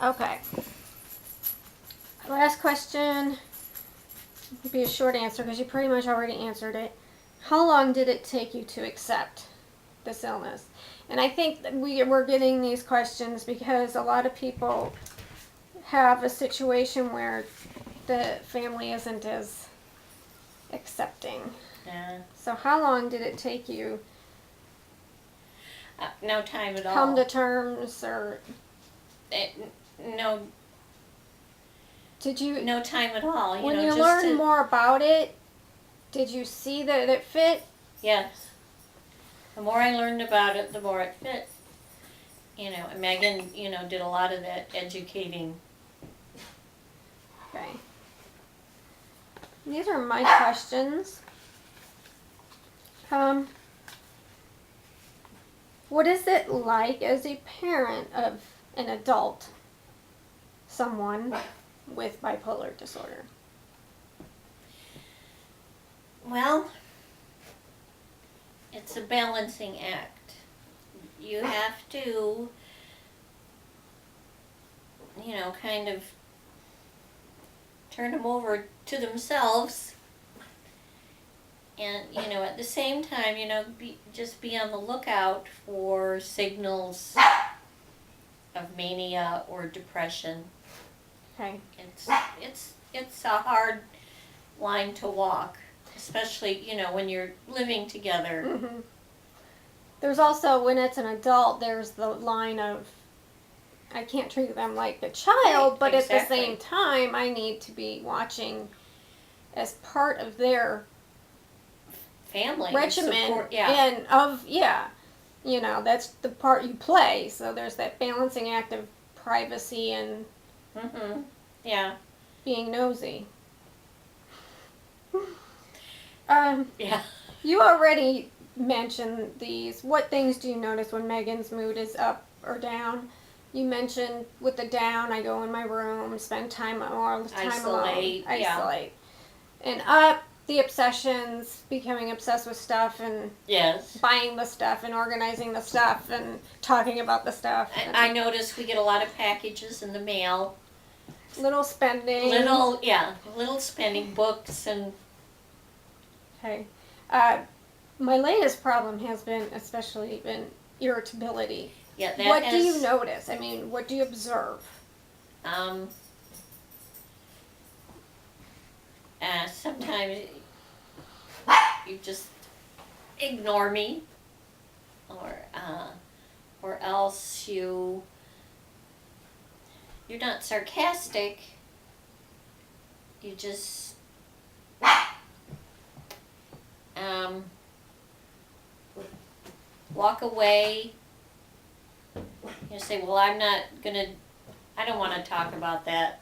Okay. Last question. It'll be a short answer because you pretty much already answered it. How long did it take you to accept this illness? And I think that we're getting these questions because a lot of people have a situation where the family isn't as accepting. Yeah. So how long did it take you No time at all. come to terms, or no did you, no time at all. when know, you just learned to, more about it, did you see that it fit? Yes. The more I learned about it, the more it fit. You know, and Megan, did a lot of that educating. Okay. These are my questions. What is it like as a parent of an adult, someone with bipolar disorder? Well, it's a balancing act. You have to, kind of turn them over to themselves. And, at the same time, just be on the lookout for signals of mania or depression. Okay. It's a hard line to walk, especially, when you're living together. Mm-hmm. There's also, when it's an adult, there's the line of, I can't treat them like a child, Right, but exactly. at the same time, I need to be watching as part of their Family regimen support, and that's the part you play. So there's that balancing act of privacy and yeah, being nosy. yeah. You already mentioned these. What things do you notice when Megan's mood is up or down? You mentioned with the down, I go in my room, spend time all the time Isolate, alone. yeah. Isolate. And up, the obsessions, becoming obsessed with stuff and Yes. buying the stuff and organizing the stuff and talking about the stuff. I notice we get a lot of packages in the mail. Little spending. Little spending, books and... Okay. My latest problem has been irritability. Yeah, What do you notice? I mean, what do you observe? Sometimes you just ignore me, or else you're not sarcastic. You just walk away. You say, well, I don't want to talk about that.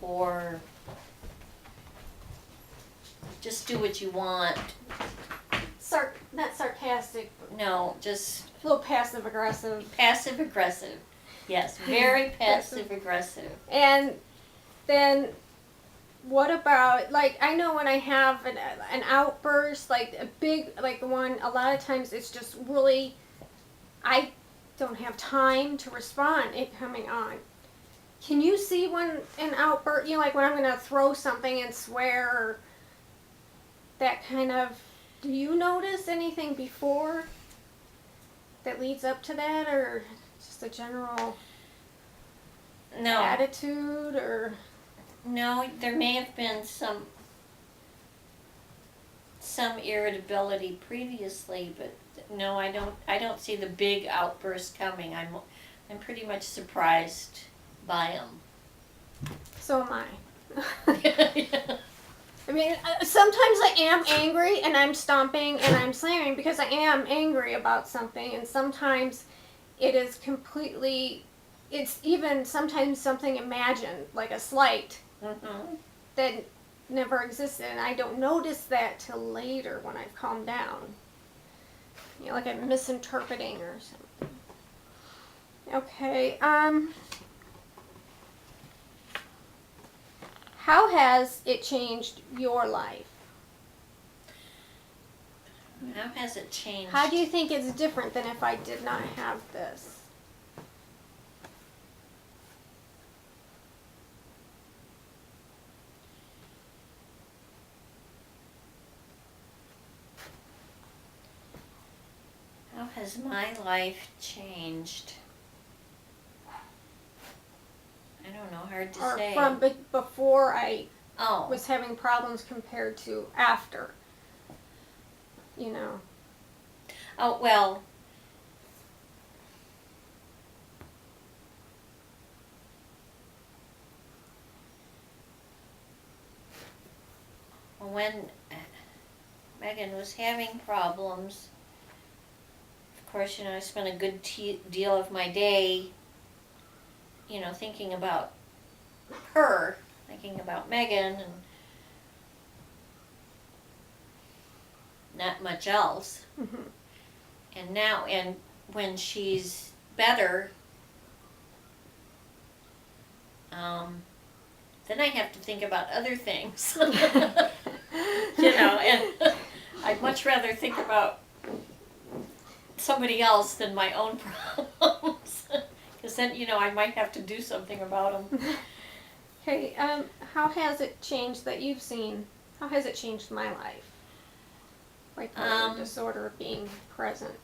Or just do what you want. Not sarcastic. No, just A little passive aggressive. Passive aggressive. Yes, very passive aggressive. And then what about, like, I know when I have an outburst, like a big, like one, a lot of times it's just really, I don't have time to respond, it coming on. Can you see when an outburst, like when I'm going to throw something and swear, or that kind of, do you notice anything before that leads up to that, or just a general attitude, or? No, there may have been some irritability previously, but no, I don't see the big outburst coming. I'm pretty much surprised by them. So am I. I mean, sometimes I am angry and I'm stomping and I'm slamming because I am angry about something, and sometimes it is completely, it's even sometimes something imagined, like a slight that never existed, and I don't notice that till later when I've calmed down. Like I'm misinterpreting or something. Okay, how has it changed your life? How has it changed? How do you think it's different than if I did not have this? How has my life changed? I don't know, hard to Or say. from before I Oh, was having problems compared to after? You know. oh well. When Megan was having problems, of course, I spent a good deal of my day, thinking about her, thinking about Megan, and not much else. Mm-hmm. And now, and when she's better, then I have to think about other things. And I'd much rather think about somebody else than my own problems. Because then, I might have to do something about them. Okay, how has it changed that you've seen? How has it changed my life? Bipolar disorder being present.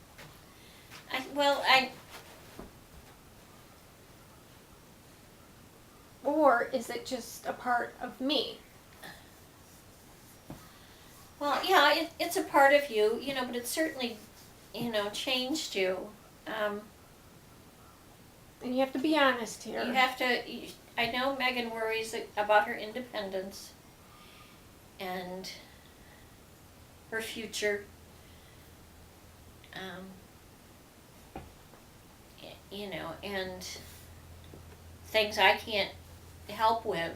Or is it just a part of me? Well, yeah, it's a part of you, but it certainly, changed you. And you have to be honest here. You have to, I know Megan worries about her independence and her future. And things I can't help with,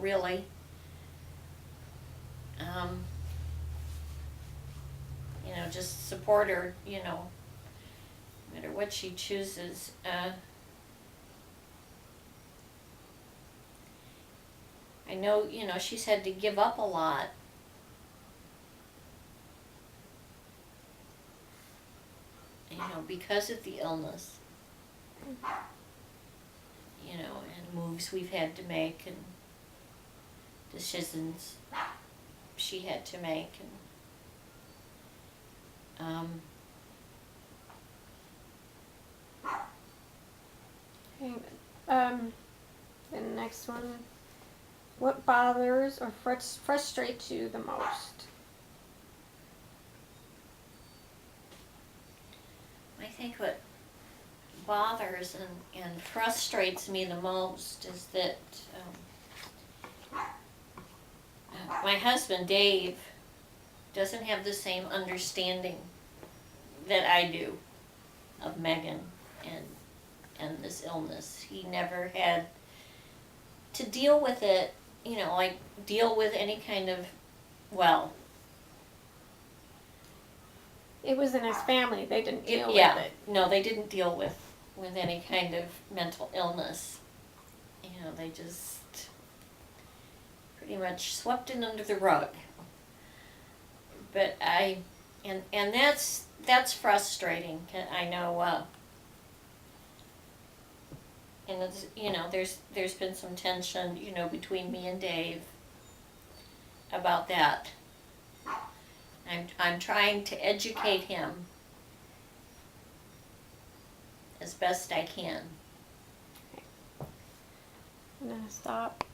really. Just support her, no matter what she chooses. I know, she's had to give up a lot. Because of the illness. And moves we've had to make and decisions she had to make. Okay, the next one. What bothers or frustrates you the most? I think what bothers and frustrates me the most is that my husband, Dave, doesn't have the same understanding that I do of Megan and this illness. He never had to deal with it, like deal with any kind of, It was in his family. They didn't deal with it. No, they didn't deal with any kind of mental illness. They just pretty much swept it under the rug. But and that's frustrating. I know, and it's, there's been some tension, between me and Dave about that. I'm trying to educate him as best I can. I'm gonna stop.